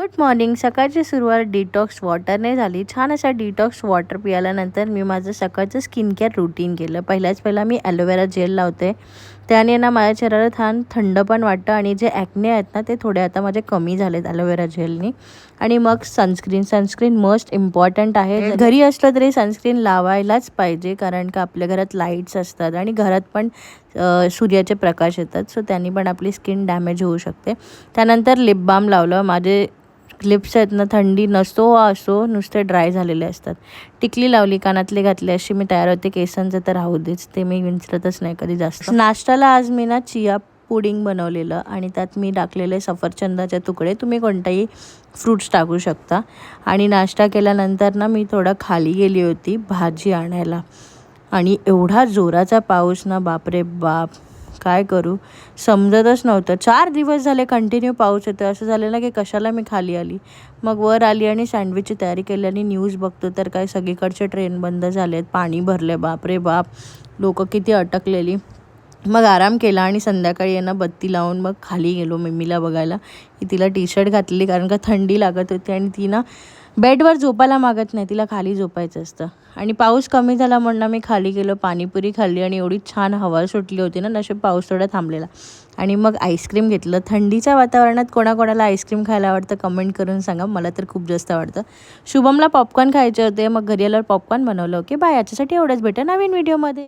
Good morning. सकाळची सुरुवात detox वॉटरने झाली. छान असा डिटॉक्स वॉटर पिल्यानंतर मी माझं सकाळचं स्किन केअर रूटीन केलं. पहिला मी ॲलोवेरा जेल लावते. त्याने ना माझ्या चेहऱ्याला छान थंड पण वाटतं आणि जे ॲक्ने आहेत ना ते थोडे आता माझे कमी झालेत ॲलोवेरा जेलनी. आणि मग सनस्क्रीन मस्ट इम्पॉर्टंट आहे. घरी असलं तरी सनस्क्रीन लावायलाच पाहिजे, कारण का आपल्या घरात लाईट्स असतात आणि घरात पण सूर्याचे प्रकाश येतात, सो त्यांनी पण आपली स्किन डॅमेज होऊ शकते. त्यानंतर लिप बाम लावलं. माझे लिप्स आहेत ना, थंडी नसतो असो नुसते ड्राय झालेले असतात. टिकली लावली, कानातले घातले, अशी मी तयार होते. केसांचं तर राहू देच, ते मी विचारतच नाही कधी जास्त. नाश्त्याला आज मी ना चिया पुडिंग बनवलेलं आणि त्यात मी टाकलेले सफरचंदाचे तुकडे. तुम्ही कोणताही फ्रूट्स टाकू शकता. आणि नाश्ता केल्यानंतर ना मी थोडं खाली गेली होती भाजी आणायला आणि एवढा जोराचा पाऊस ना, बापरे बाप, काय करू समजतच नव्हतं. 4 दिवस झाले कंटिन्यू पाऊस येतो. असं झालं ना की कशाला मी खाली आली. मग वर आली आणि सँडविचची तयारी केली आणि न्यूज बघतो तर काय सगळीकडचे ट्रेन बंद झालेत, पाणी भरले, बापरे बाप, लोक किती अटकलेली. मग आराम केला आणि संध्याकाळी ना बत्ती लावून मग खाली गेलो मम्मीला बघायला. की तिला टी शर्ट घातलेली कारण का थंडी लागत होती आणि ती ना बेडवर झोपायला मागत नाही, तिला खाली झोपायचं असतं. आणि पाऊस कमी झाला म्हणून मी खाली गेलो, पाणीपुरी खाल्ली आणि एवढी छान हवा सुटली होती ना, नशीब पाऊस थोडा थांबलेला. आणि मग आईस्क्रीम घेतलं. थंडीच्या वातावरणात कोणाकोणाला आईस्क्रीम खायला आवडतं कमेंट करून सांगा. मला तर खूप जास्त आवडतं. शुभमला पॉपकॉर्न खायचे होते, मग घरी आल्यावर पॉपकॉर्न बनवलं. Okay bye. याच्यासाठी एवढंच, भेटा नवीन व्हिडिओमध्ये.